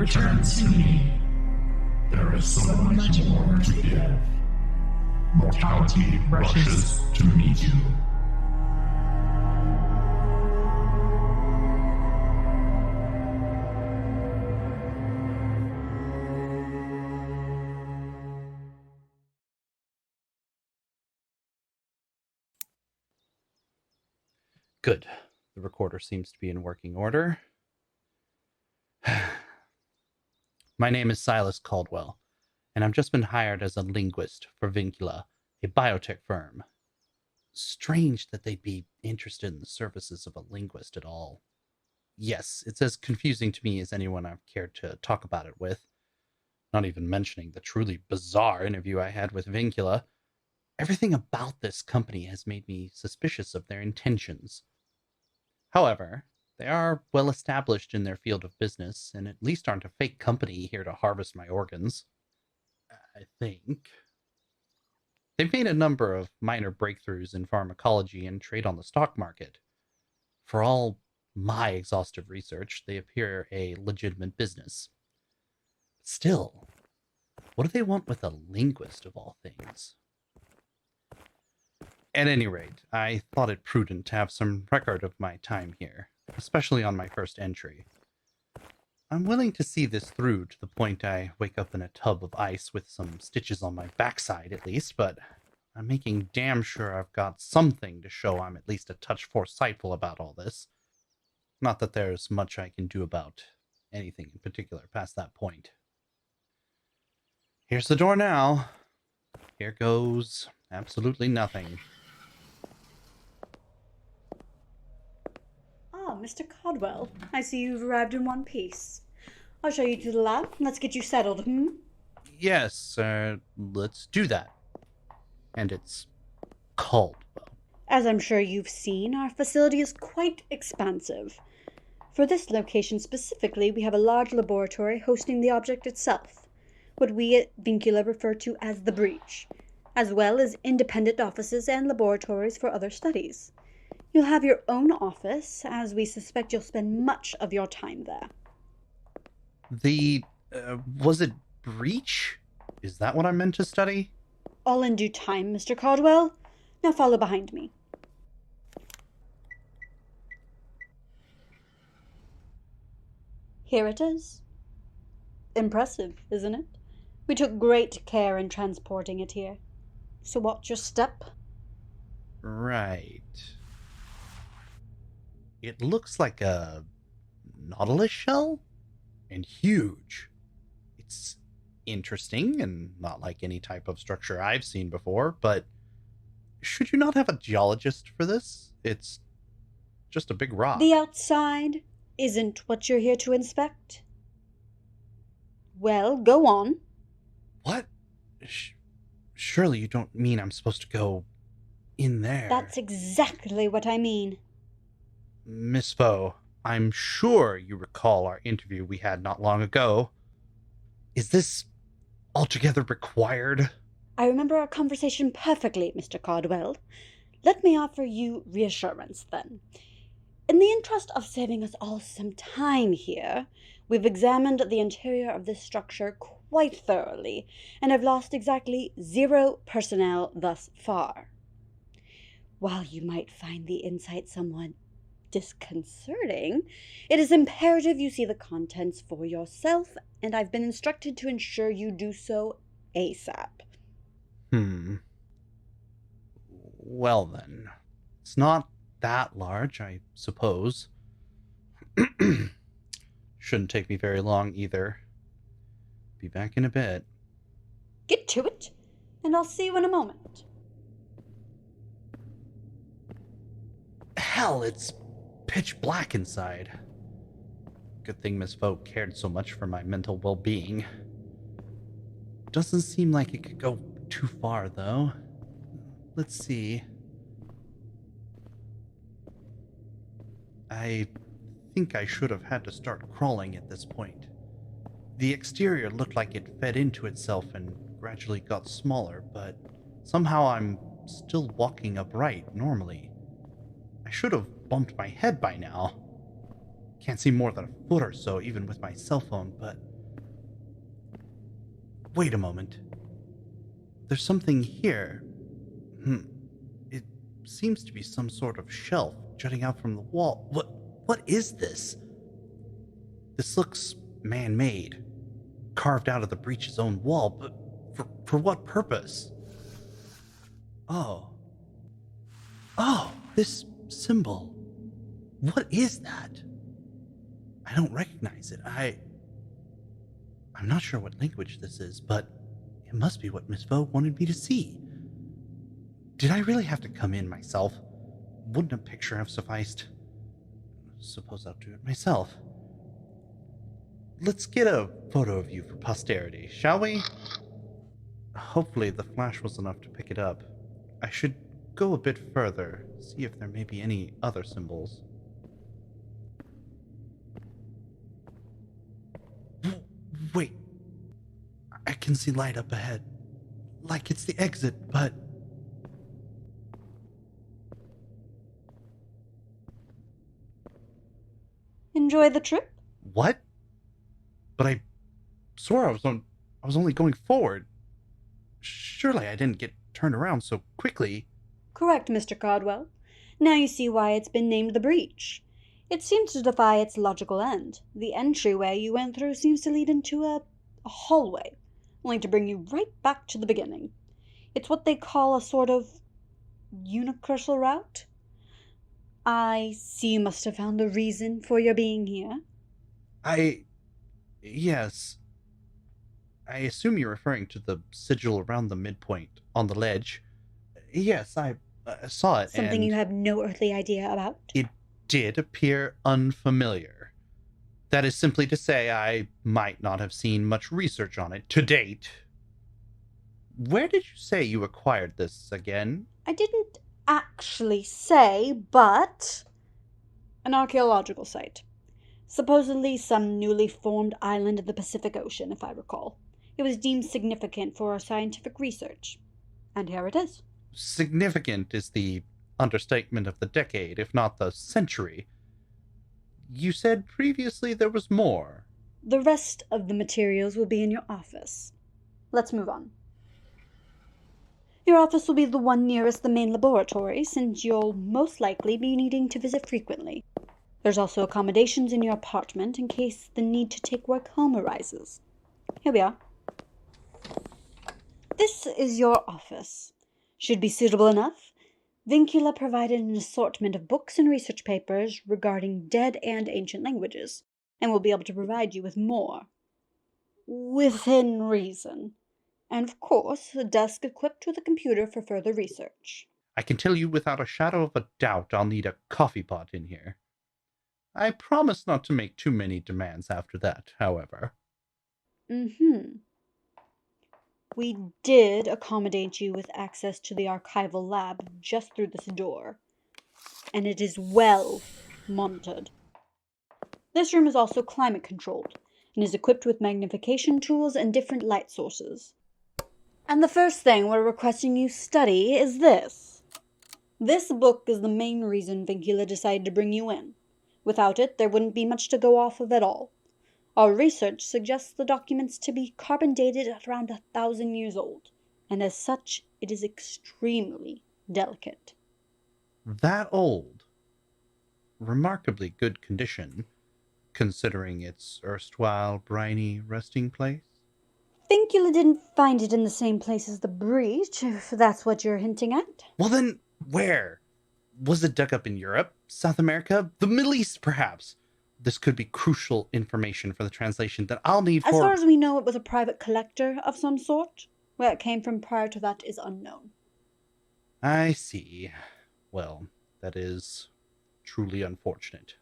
Return to me. There is so much more to give. Mortality rushes to meet you. Good. The recorder seems to be in working order. My name is Silas Caldwell, and I've just been hired as a linguist for Vincula, a biotech firm. Strange that they'd be interested in the services of a linguist at all. Yes, it's as confusing to me as anyone I've cared to talk about it with. Not even mentioning the truly bizarre interview I had with Vincula. Everything about this company has made me suspicious of their intentions. However, they are well established in their field of business, and at least aren't a fake company here to harvest my organs. I think. They've made a number of minor breakthroughs in pharmacology and trade on the stock market. For all my exhaustive research, they appear a legitimate business. Still, what do they want with a linguist of all things? At any rate, I thought it prudent to have some record of my time here, especially on my first entry. I'm willing to see this through to the point I wake up in a tub of ice with some stitches on my backside at least, but I'm making damn sure I've got something to show I'm at least a touch foresightful about all this. Not that there's much I can do about anything in particular past that point. Here's the door now. Here goes absolutely nothing. Ah, Mr. Caldwell, I see you've arrived in one piece. I'll show you to the lab. Let's get you settled, Yes, let's do that. And it's Caldwell. As I'm sure you've seen, our facility is quite expansive. For this location specifically, we have a large laboratory hosting the object itself, what we at Vincula refer to as the breach, as well as independent offices and laboratories for other studies. You'll have your own office, as we suspect you'll spend much of your time there. Was it breach? Is that what I'm meant to study? All in due time, Mr. Caldwell. Now follow behind me. Here it is. Impressive, isn't it? We took great care in transporting it here. So watch your step. Right. It looks like a nautilus shell? And huge. It's interesting and not like any type of structure I've seen before, but should you not have a geologist for this? It's just a big rock. The outside isn't what you're here to inspect. Well, go on. What? Surely you don't mean I'm supposed to go in there. That's exactly what I mean. Miss Poe, I'm sure you recall our interview we had not long ago. Is this altogether required? I remember our conversation perfectly, Mr. Caldwell. Let me offer you reassurance, then. In the interest of saving us all some time here, we've examined the interior of this structure quite thoroughly, and have lost exactly 0 personnel thus far. While you might find the inside somewhat disconcerting, it is imperative you see the contents for yourself, and I've been instructed to ensure you do so ASAP. Well then, it's not that large, I suppose. Shouldn't take me very long either. Be back in a bit. Get to it, and I'll see you in a moment. Hell, it's pitch black inside. Good thing Miss Vogt cared so much for my mental well-being. Doesn't seem like it could go too far, though. Let's see. I think I should have had to start crawling at this point. The exterior looked like it fed into itself and gradually got smaller, but somehow I'm still walking upright normally. I should have bumped my head by now. Can't see more than a foot or so even with my cell phone, but Wait a moment. There's something here. It seems to be some sort of shelf jutting out from the wall. What is this? This looks man-made, carved out of the breach's own wall, but for what purpose? Oh, this symbol. What is that? I don't recognize it. I'm not sure what language this is, but it must be what Miss Vo wanted me to see. Did I really have to come in myself? Wouldn't a picture have sufficed? Suppose I'll do it myself. Let's get a photo of you for posterity, shall we? Hopefully the flash was enough to pick it up. I should go a bit further, see if there may be any other symbols. Wait. I can see light up ahead. Like it's the exit, but... Enjoy the trip? What? But I swore I was only going forward. Surely I didn't get turned around so quickly. Correct, Mr. Caldwell. Now you see why it's been named the breach. It seems to defy its logical end. The entryway you went through seems to lead into a hallway, only to bring you right back to the beginning. It's what they call a sort of unicursal route. I see you must have found the reason for your being here. Yes. I assume you're referring to the sigil around the midpoint on the ledge. Yes, I saw it. Something you have no earthly idea about? It did appear unfamiliar. That is simply to say I might not have seen much research on it to date. Where did you say you acquired this again? I didn't actually say, but an archaeological site. Supposedly some newly formed island in the Pacific Ocean, if I recall. It was deemed significant for our scientific research. And here it is. Significant is the understatement of the decade, if not the century. You said previously there was more. The rest of the materials will be in your office. Let's move on. Your office will be the one nearest the main laboratory, since you'll most likely be needing to visit frequently. There's also accommodations in your apartment in case the need to take work home arises. Here we are. This is your office. Should be suitable enough. Vincula provided an assortment of books and research papers regarding dead and ancient languages, and will be able to provide you with more. Within reason. And of course, a desk equipped with a computer for further research. I can tell you without a shadow of a doubt I'll need a coffee pot in here. I promise not to make too many demands after that, however. We did accommodate you with access to the archival lab just through this door, and it is well monitored. This room is also climate controlled and is equipped with magnification tools and different light sources. And the first thing we're requesting you study is this. This book is the main reason Vincula decided to bring you in. Without it, there wouldn't be much to go off of at all. Our research suggests the documents to be carbon dated at around 1,000 years old, and as such, it is extremely delicate. That old? Remarkably good condition, considering its erstwhile briny resting place? Vincula didn't find it in the same place as the breach, if that's what you're hinting at. Well then, where? Was it dug up in Europe, South America, the Middle East, perhaps? This could be crucial information for the translation that I'll need for... As far as we know, it was a private collector of some sort. Where it came from prior to that is unknown. I see. Well, that is truly unfortunate.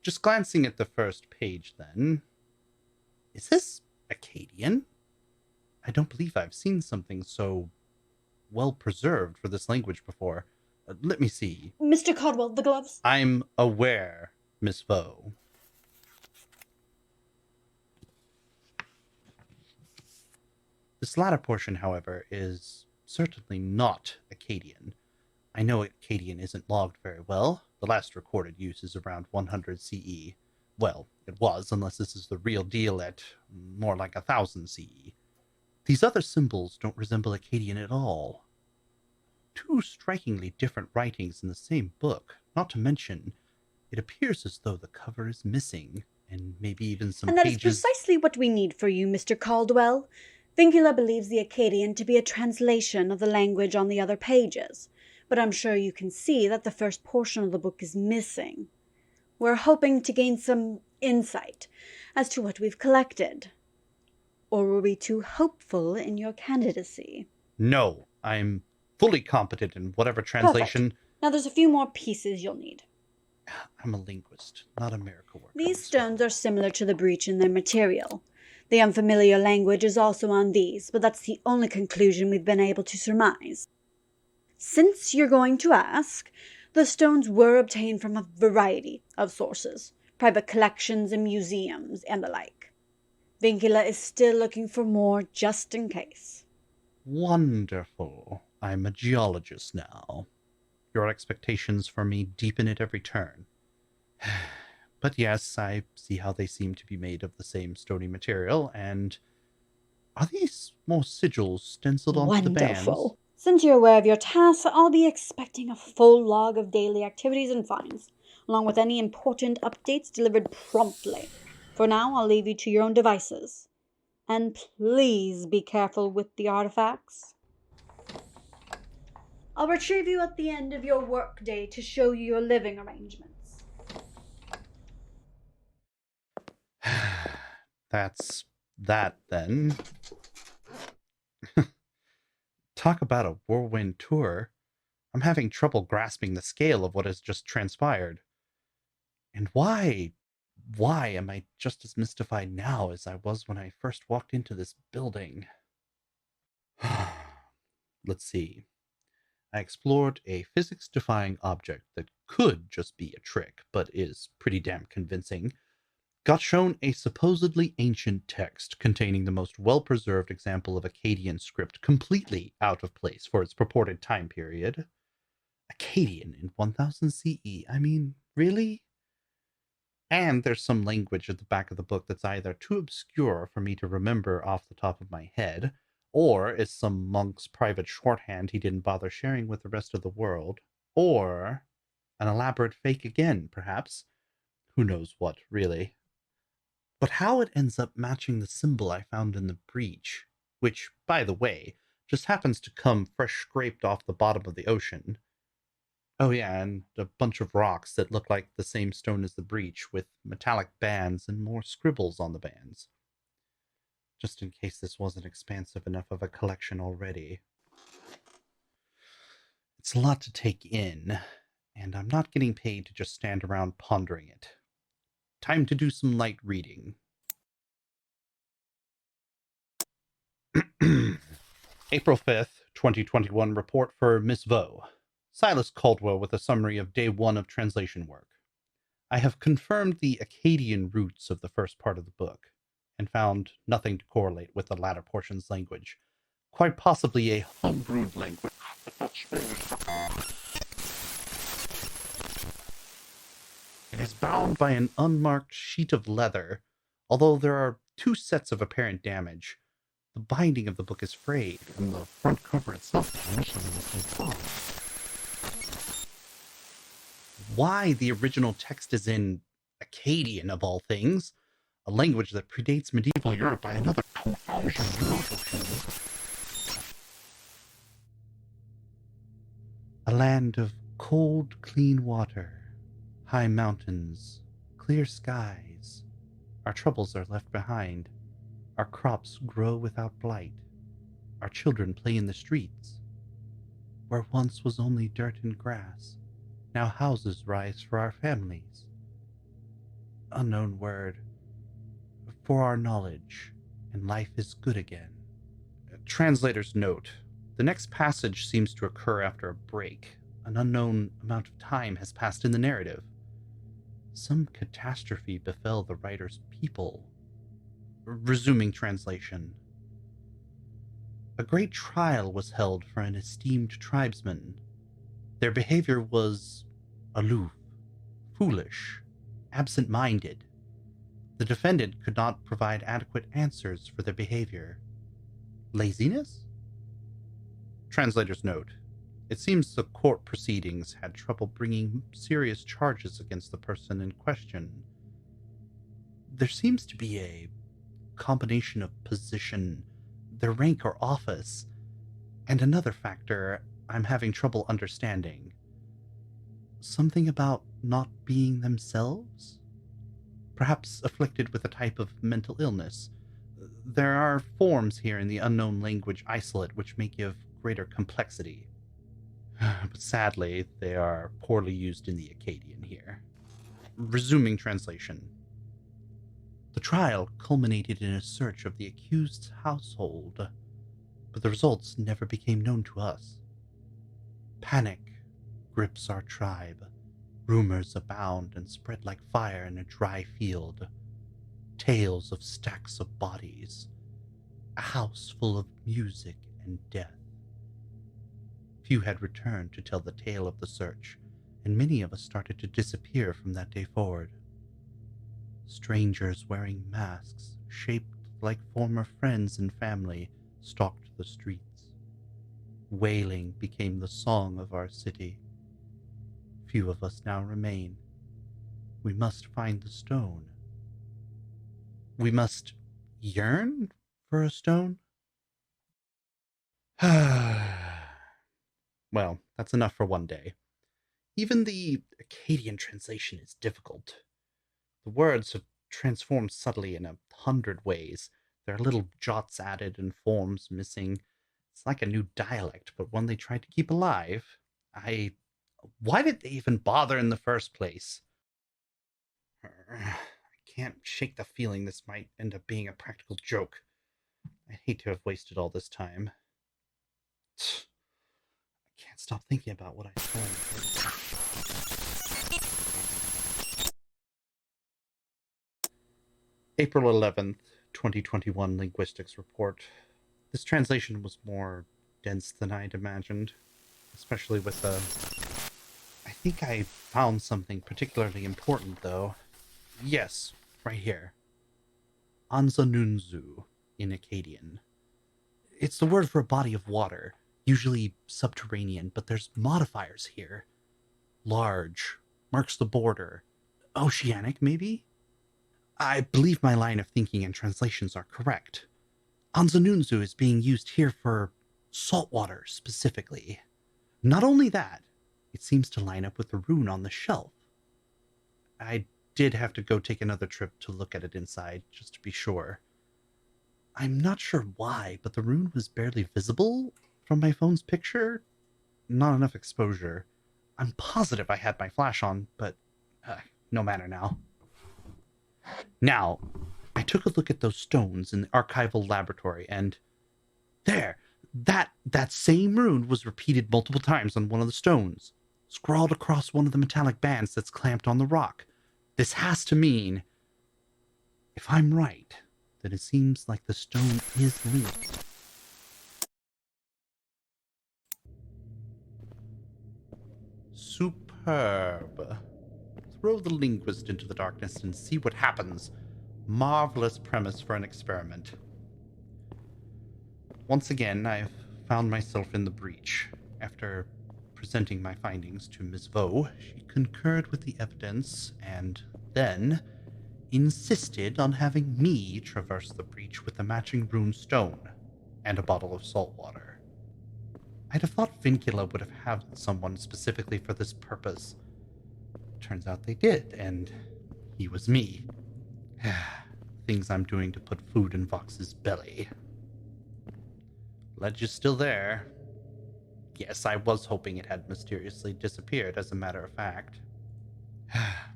Just glancing at the first page, then... Is this Akkadian? I don't believe I've seen something so well preserved for this language before. Let me see. Mr. Caldwell, the gloves. I'm aware, Miss Vo. This latter portion, however, is certainly not Akkadian. I know Akkadian isn't logged very well. The last recorded use is around 100 CE. Well, it was, unless this is the real deal at more like 1000 CE. These other symbols don't resemble Akkadian at all. Two strikingly different writings in the same book, not to mention, it appears as though the cover is missing, and maybe even some And that pages... is precisely what we need for you, Mr. Caldwell. Vincula believes the Akkadian to be a translation of the language on the other pages, but I'm sure you can see that the first portion of the book is missing. We're hoping to gain some insight as to what we've collected. Or were we too hopeful in your candidacy? No, I'm fully competent in whatever translation... Perfect. Now there's a few more pieces you'll need. I'm a linguist, not a miracle worker. These stones are similar to the breach in their material. The unfamiliar language is also on these, but that's the only conclusion we've been able to surmise. Since you're going to ask, the stones were obtained from a variety of sources, private collections and museums and the like. Vincula is still looking for more just in case. Wonderful. I'm a geologist now. Your expectations for me deepen at every turn. But yes, I see how they seem to be made of the same stony material, and... Are these more sigils stenciled onto the bands? Wonderful. Since you're aware of your tasks, I'll be expecting a full log of daily activities and finds, along with any important updates delivered promptly. For now, I'll leave you to your own devices. And please be careful with the artifacts. I'll retrieve you at the end of your workday to show you your living arrangements. That's that, then. Talk about a whirlwind tour. I'm having trouble grasping the scale of what has just transpired. And why am I just as mystified now as I was when I first walked into this building? Let's see. I explored a physics-defying object that could just be a trick, but is pretty damn convincing. Got shown a supposedly ancient text containing the most well-preserved example of Akkadian script completely out of place for its purported time period. Akkadian in 1000 CE? I mean, really? And there's some language at the back of the book that's either too obscure for me to remember off the top of my head, or is some monk's private shorthand he didn't bother sharing with the rest of the world, or an elaborate fake again, perhaps. Who knows what, really. But how it ends up matching the symbol I found in the breach, which, by the way, just happens to come fresh scraped off the bottom of the ocean. Oh yeah, and a bunch of rocks that look like the same stone as the breach, with metallic bands and more scribbles on the bands. Just in case this wasn't expansive enough of a collection already. It's a lot to take in, and I'm not getting paid to just stand around pondering it. Time to do some light reading. April 5th, 2021 report for Miss Vaux. Silas Caldwell with a summary of Day 1 of translation work. I have confirmed the Akkadian roots of the first part of the book, and found nothing to correlate with the latter portion's language. Quite possibly a homebrewed language. It is bound by an unmarked sheet of leather, although there are 2 sets of apparent damage. The binding of the book is frayed, and the front cover itself is initially in the same form. Why the original text is in Akkadian, of all things, a language that predates medieval Europe by another 2,000 years. A land of cold, clean water, high mountains, clear skies. Our troubles are left behind. Our crops grow without blight. Our children play in the streets. Where once was only dirt and grass, now houses rise for our families. Unknown word. For our knowledge, and life is good again. Translator's note. The next passage seems to occur after a break. An unknown amount of time has passed in the narrative. Some catastrophe befell the writer's people. Resuming translation. A great trial was held for an esteemed tribesman. Their behavior was aloof, foolish, absent-minded. The defendant could not provide adequate answers for their behavior. Laziness? Translator's note. It seems the court proceedings had trouble bringing serious charges against the person in question. There seems to be a combination of position, their rank or office, and another factor I'm having trouble understanding. Something about not being themselves? Perhaps afflicted with a type of mental illness. There are forms here in the unknown language isolate which may give greater complexity. But sadly, they are poorly used in the Akkadian here. Resuming translation. The trial culminated in a search of the accused's household, but the results never became known to us. Panic grips our tribe. Rumors abound and spread like fire in a dry field. Tales of stacks of bodies. A house full of music and death. Few had returned to tell the tale of the search, and many of us started to disappear from that day forward. Strangers wearing masks, shaped like former friends and family, stalked the streets. Wailing became the song of our city. Few of us now remain. We must find the stone. We must yearn for a stone? Well, that's enough for one day. Even the Akkadian translation is difficult. The words have transformed subtly in 100 ways. There are little jots added and forms missing. It's like a new dialect, but one they tried to keep alive. Why did they even bother in the first place? I can't shake the feeling this might end up being a practical joke. I'd hate to have wasted all this time. I can't stop thinking about what I told her. April 11th, 2021 Linguistics Report. This translation was more dense than I'd imagined, especially with the... I think I found something particularly important, though. Yes, right here. Anzanunzu in Akkadian. It's the word for a body of water, usually subterranean, but there's modifiers here. Large, marks the border. Oceanic, maybe? I believe my line of thinking and translations are correct. Anzanunzu is being used here for saltwater, specifically. Not only that, it seems to line up with the rune on the shelf. I did have to go take another trip to look at it inside, just to be sure. I'm not sure why, but the rune was barely visible from my phone's picture. Not enough exposure. I'm positive I had my flash on, but no matter now. Now, I took a look at those stones in the archival laboratory, and there, that same rune was repeated multiple times on one of the stones, scrawled across one of the metallic bands that's clamped on the rock. This has to mean, if I'm right, that it seems like the stone is linked. Superb. Throw the linguist into the darkness and see what happens. Marvelous premise for an experiment. Once again, I've found myself in the breach. After presenting my findings to Ms. Vaux, she concurred with the evidence and then insisted on having me traverse the breach with the matching rune stone and a bottle of salt water. I'd have thought Vincula would have had someone specifically for this purpose. Turns out they did, and he was me. Things I'm doing to put food in Vox's belly. Ledge is still there. Yes, I was hoping it had mysteriously disappeared, as a matter of fact.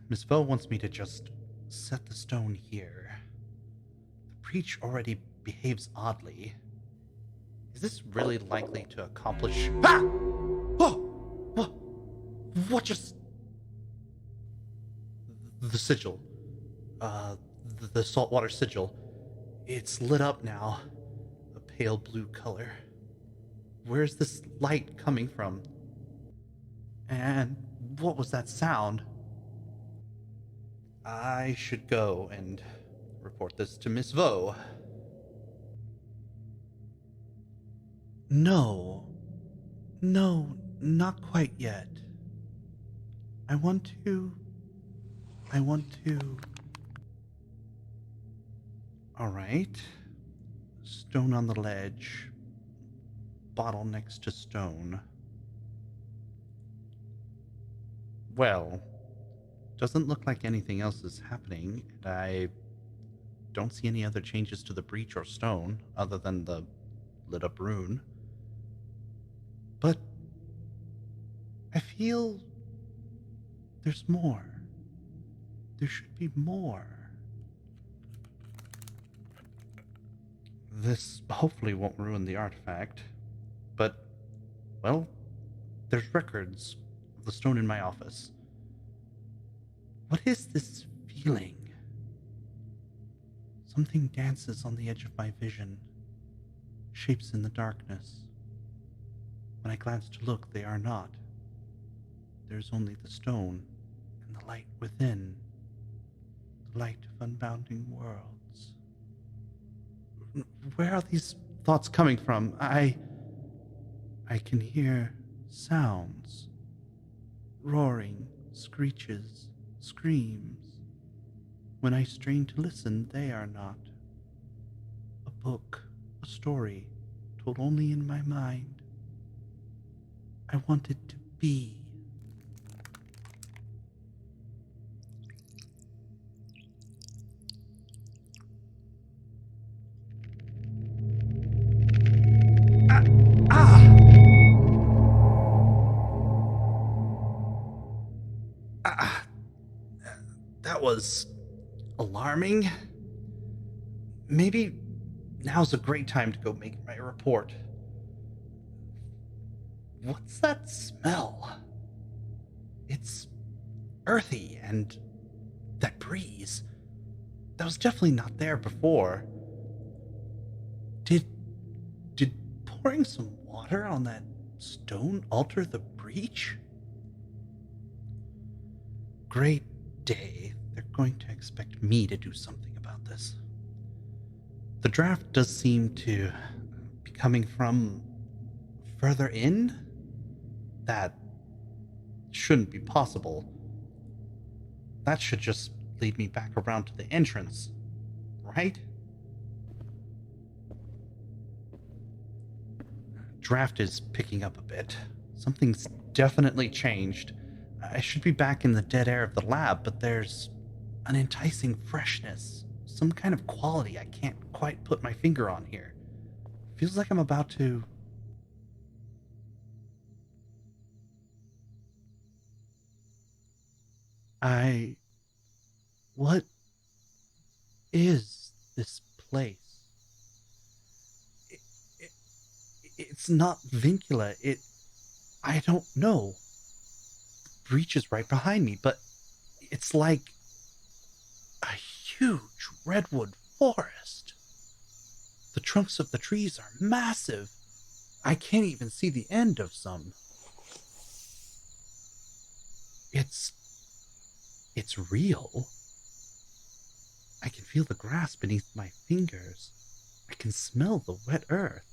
Miss Vaux wants me to just set the stone here. The breach already behaves oddly. Is this really likely to accomplish... Ah! Oh! What just... The sigil. The saltwater sigil. It's lit up now. A pale blue color. Where's this light coming from? And what was that sound? I should go and report this to Miss Vo. No, not quite yet. I want to... Alright. Stone on the ledge. Bottle next to stone. Well, doesn't look like anything else is happening, and I don't see any other changes to the breach or stone, other than the lit up rune. But I feel there's more. There should be more. This hopefully won't ruin the artifact, but, well, there's records of the stone in my office. What is this feeling? Something dances on the edge of my vision, shapes in the darkness. When I glance to look, they are not. There's only the stone and the light within, the light of unbounding worlds. Where are these thoughts coming from? I can hear sounds, roaring, screeches, screams. When I strain to listen, they are not. A book, a story, told only in my mind. I want it to be. That was alarming. Maybe now's a great time to go make my report. What's that smell? It's earthy, and that breeze, that was definitely not there before. Did pouring some water on that stone alter the breach? Great day. They're going to expect me to do something about this. The draft does seem to be coming from further in. That shouldn't be possible. That should just lead me back around to the entrance, right? Draft is picking up a bit. Something's definitely changed. I should be back in the dead air of the lab, but there's an enticing freshness, some kind of quality I can't quite put my finger on here. Feels like I'm about to... What is this place? It's not Vincula. I don't know. The breach is right behind me, but it's like a huge redwood forest. The trunks of the trees are massive. I can't even see the end of some. It's real. I can feel the grass beneath my fingers. I can smell the wet earth.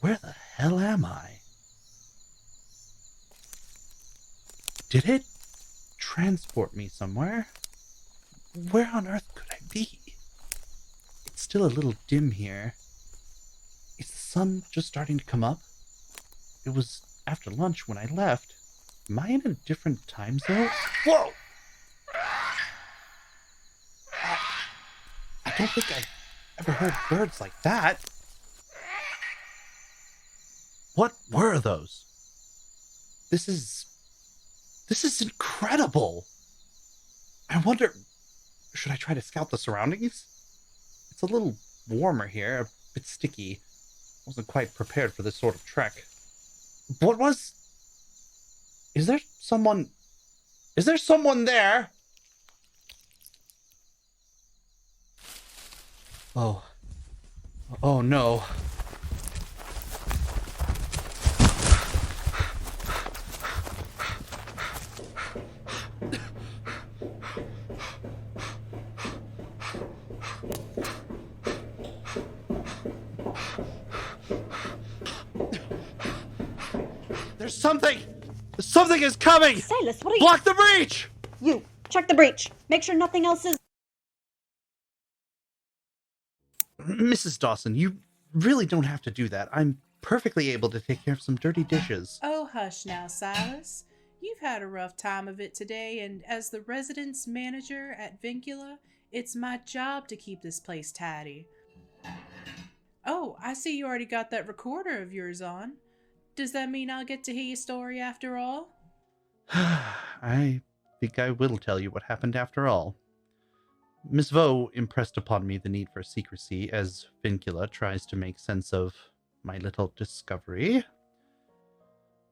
Where the hell am I? Did it transport me somewhere? Where on earth could I be? It's still a little dim here. Is the sun just starting to come up? It was after lunch when I left. Am I in a different time zone? Whoa! I don't think I've ever heard birds like that. What were those? This is incredible. I wonder, should I try to scout the surroundings? It's a little warmer here, a bit sticky. Wasn't quite prepared for this sort of trek. Is there someone there? Oh no. There's something! Something is coming! Silas, what are you... Block the breach! You, check the breach. Make sure nothing else is... Mrs. Dawson, you really don't have to do that. I'm perfectly able to take care of some dirty dishes. Oh, hush now, Silas. You've had a rough time of it today, and as the residence manager at Vincula, it's my job to keep this place tidy. Oh, I see you already got that recorder of yours on. Does that mean I'll get to hear your story after all? I think I will tell you what happened after all. Miss Vaux impressed upon me the need for secrecy as Vincula tries to make sense of my little discovery.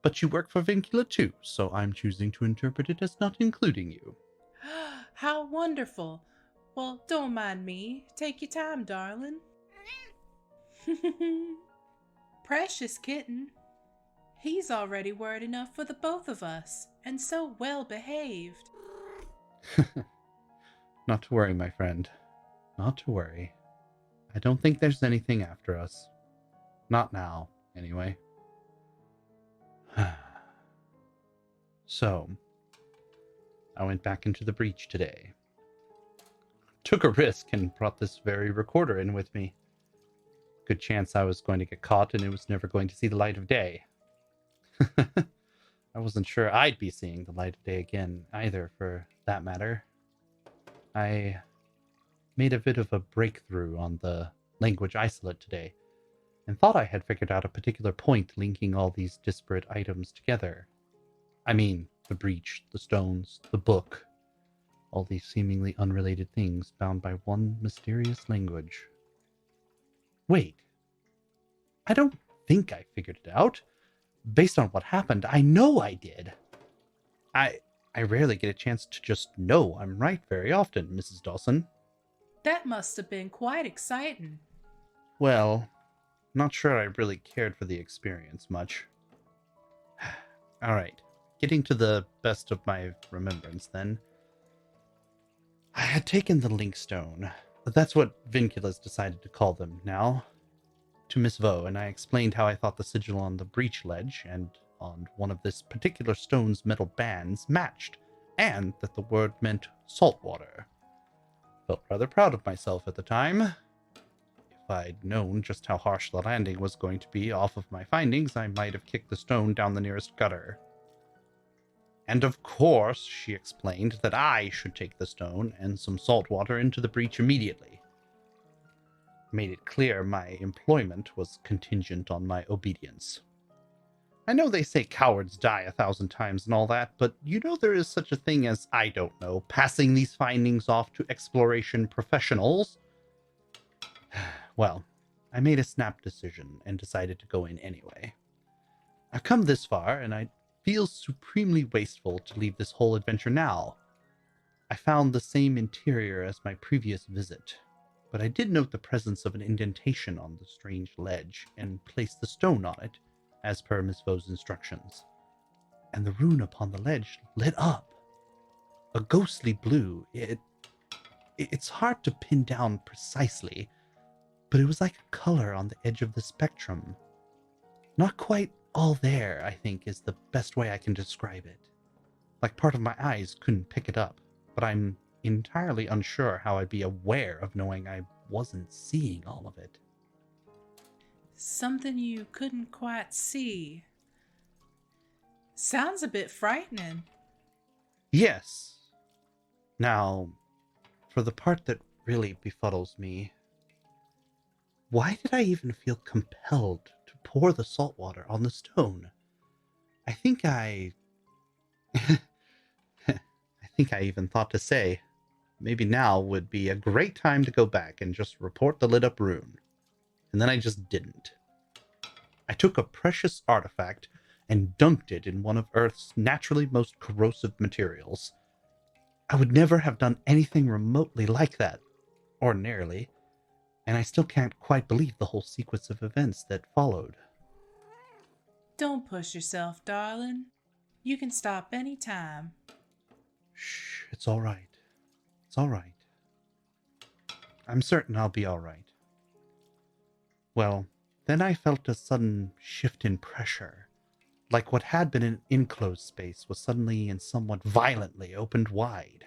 But you work for Vincula too, so I'm choosing to interpret it as not including you. How wonderful. Well, don't mind me. Take your time, darling. Precious kitten. He's already word enough for the both of us, and so well behaved. Not to worry, my friend. Not to worry. I don't think there's anything after us. Not now, anyway. So, I went back into the breach today. Took a risk and brought this very recorder in with me. Good chance I was going to get caught and it was never going to see the light of day. I wasn't sure I'd be seeing the light of day again either, for that matter. I made a bit of a breakthrough on the language isolate today, and thought I had figured out a particular point linking all these disparate items together. I mean, the breach, the stones, the book, all these seemingly unrelated things bound by one mysterious language. Wait, I don't think I figured it out. Based on what happened, I know I did. I rarely get a chance to just know I'm right very often, Mrs. Dawson. That must have been quite exciting. Well, not sure I really cared for the experience much. Alright, getting to the best of my remembrance then. I had taken the link stone, that's what Vincula's decided to call them now, to Miss Vaux, and I explained how I thought the sigil on the breach ledge and on one of this particular stone's metal bands matched, and that the word meant saltwater. Felt rather proud of myself at the time. If I'd known just how harsh the landing was going to be off of my findings, I might have kicked the stone down the nearest gutter. And of course, she explained that I should take the stone and some salt water into the breach immediately. Made it clear my employment was contingent on my obedience. I know they say cowards die 1,000 times and all that, but you know there is such a thing as, I don't know, passing these findings off to exploration professionals? Well, I made a snap decision and decided to go in anyway. I've come this far, and I feel supremely wasteful to leave this whole adventure now. I found the same interior as my previous visit, but I did note the presence of an indentation on the strange ledge and placed the stone on it, as per Miss Vaux's instructions. And the rune upon the ledge lit up. A ghostly blue. It's hard to pin down precisely, but it was like a color on the edge of the spectrum. Not quite all there, I think, is the best way I can describe it. Like part of my eyes couldn't pick it up, but I'm entirely unsure how I'd be aware of knowing I wasn't seeing all of it. Something you couldn't quite see. Sounds a bit frightening. Yes. Now, for the part that really befuddles me, why did I even feel compelled to pour the salt water on the stone? I think I even thought to say, maybe now would be a great time to go back and just report the lit up rune. And then I just didn't. I took a precious artifact and dunked it in one of Earth's naturally most corrosive materials. I would never have done anything remotely like that, ordinarily, and I still can't quite believe the whole sequence of events that followed. Don't push yourself, darling. You can stop any time. Shh, it's all right. It's all right. I'm certain I'll be all right. Well, then I felt a sudden shift in pressure, like what had been an enclosed space was suddenly and somewhat violently opened wide.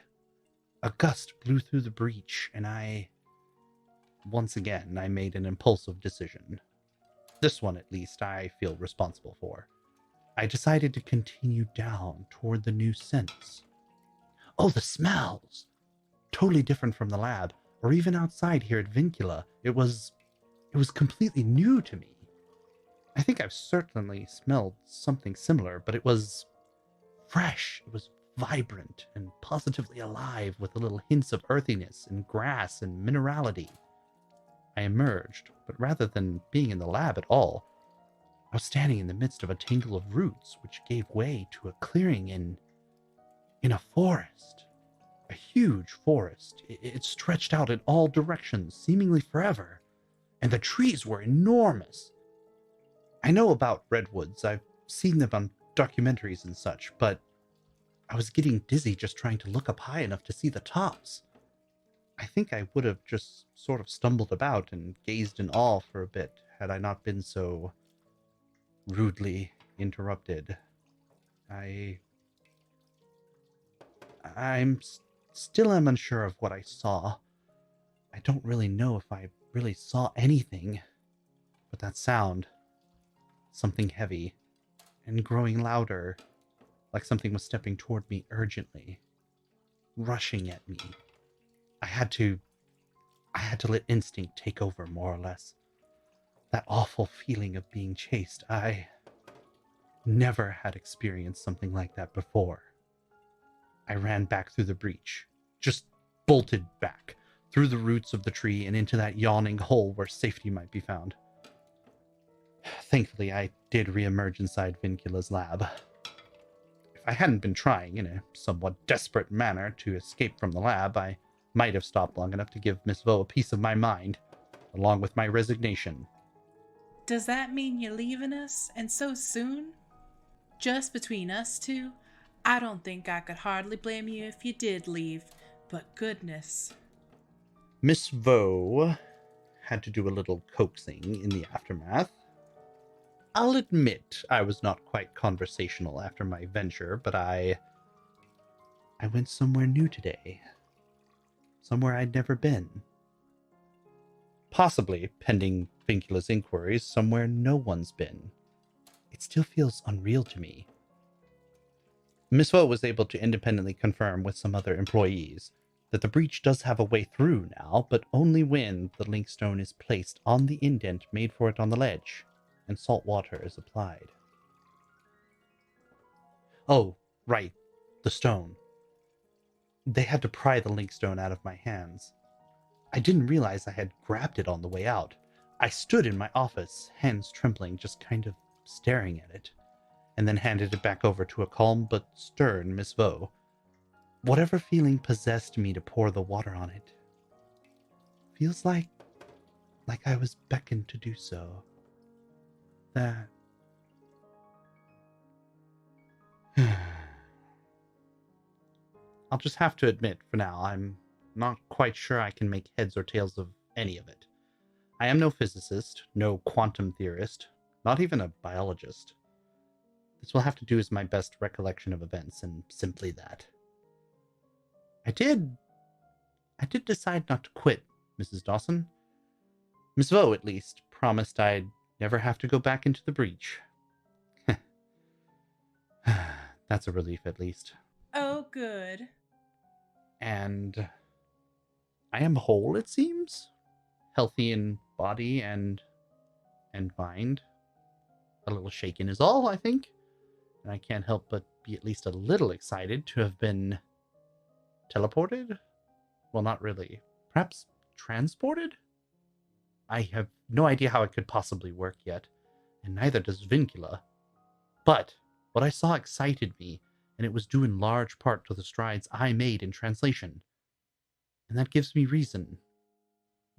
A gust blew through the breach, and once again, I made an impulsive decision. This one, at least, I feel responsible for. I decided to continue down toward the new scents. Oh, the smells! Totally different from the lab, or even outside here at Vincula. It was completely new to me. I think I've certainly smelled something similar, but it was fresh. It was vibrant and positively alive with the little hints of earthiness and grass and minerality. I emerged, but rather than being in the lab at all, I was standing in the midst of a tangle of roots which gave way to a clearing in a forest. A huge forest. It stretched out in all directions, seemingly forever, and the trees were enormous. I know about redwoods. I've seen them on documentaries and such, but I was getting dizzy just trying to look up high enough to see the tops. I think I would have just sort of stumbled about and gazed in awe for a bit had I not been so rudely interrupted. I'm still am unsure of what I saw. I don't really know if I really saw anything, but that sound, something heavy and growing louder, like something was stepping toward me urgently, rushing at me. I had to let instinct take over, more or less. That awful feeling of being chased. I never had experienced something like that before. I ran back through the breach, just bolted back, through the roots of the tree and into that yawning hole where safety might be found. Thankfully, I did reemerge inside Vincula's lab. If I hadn't been trying, in a somewhat desperate manner, to escape from the lab, I might have stopped long enough to give Miss Vaux a piece of my mind, along with my resignation. Does that mean you're leaving us, and so soon? Just between us two, I don't think I could hardly blame you if you did leave, but goodness. Miss Vaux had to do a little coaxing in the aftermath. I'll admit I was not quite conversational after my venture, but I went somewhere new today. Somewhere I'd never been. Possibly, pending Vincula's inquiries, somewhere no one's been. It still feels unreal to me. Miss Vaux was able to independently confirm with some other employees that the breach does have a way through now, but only when the link stone is placed on the indent made for it on the ledge, and salt water is applied. Oh, right, the stone. They had to pry the link stone out of my hands. I didn't realize I had grabbed it on the way out. I stood in my office, hands trembling, just kind of staring at it, and then handed it back over to a calm but stern Miss Vaux. Whatever feeling possessed me to pour the water on it. Feels like I was beckoned to do so. That... I'll just have to admit, for now, I'm not quite sure I can make heads or tails of any of it. I am no physicist, no quantum theorist, not even a biologist. This will have to do as my best recollection of events, and simply that. I did decide not to quit, Mrs. Dawson. Miss Vaux, at least, promised I'd never have to go back into the breach. That's a relief, at least. Oh, good. And I am whole, it seems. Healthy in body and mind. A little shaken is all, I think. And I can't help but be at least a little excited to have been teleported? Well, not really. Perhaps transported? I have no idea how it could possibly work yet, and neither does Vincula. But what I saw excited me, and it was due in large part to the strides I made in translation. And that gives me reason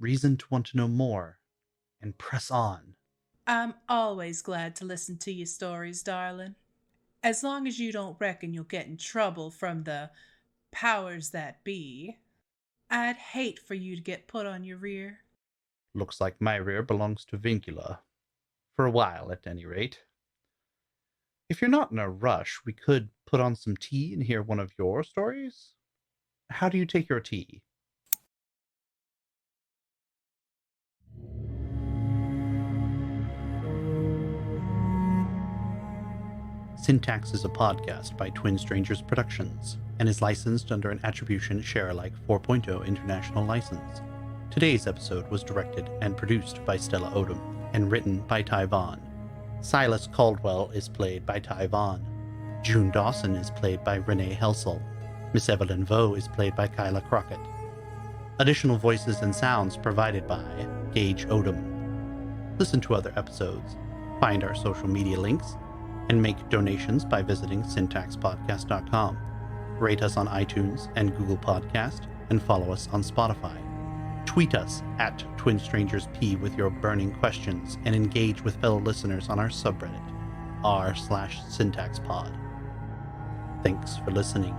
to want to know more, and press on. I'm always glad to listen to your stories, darling. As long as you don't reckon you'll get in trouble from the powers that be. I'd hate for you to get put on your rear. Looks like my rear belongs to Vincula. For a while, at any rate. If you're not in a rush, we could put on some tea and hear one of your stories. How do you take your tea? Syntax is a podcast by Twin Strangers Productions and is licensed under an Attribution Share-alike 4.0 international license. Today's episode was directed and produced by Stella Odom and written by Ty Vaughn. Silas Caldwell is played by Ty Vaughn. June Dawson is played by Renee Helsel. Miss Evelyn Vaux is played by Kaila Crockett. Additional voices and sounds provided by Gage Odom. Listen to other episodes, find our social media links, and make donations by visiting syntaxpodcast.com. Rate us on iTunes and Google Podcast, and follow us on Spotify. Tweet us at TwinStrangersP with your burning questions, and engage with fellow listeners on our subreddit, r/syntaxpod. Thanks for listening.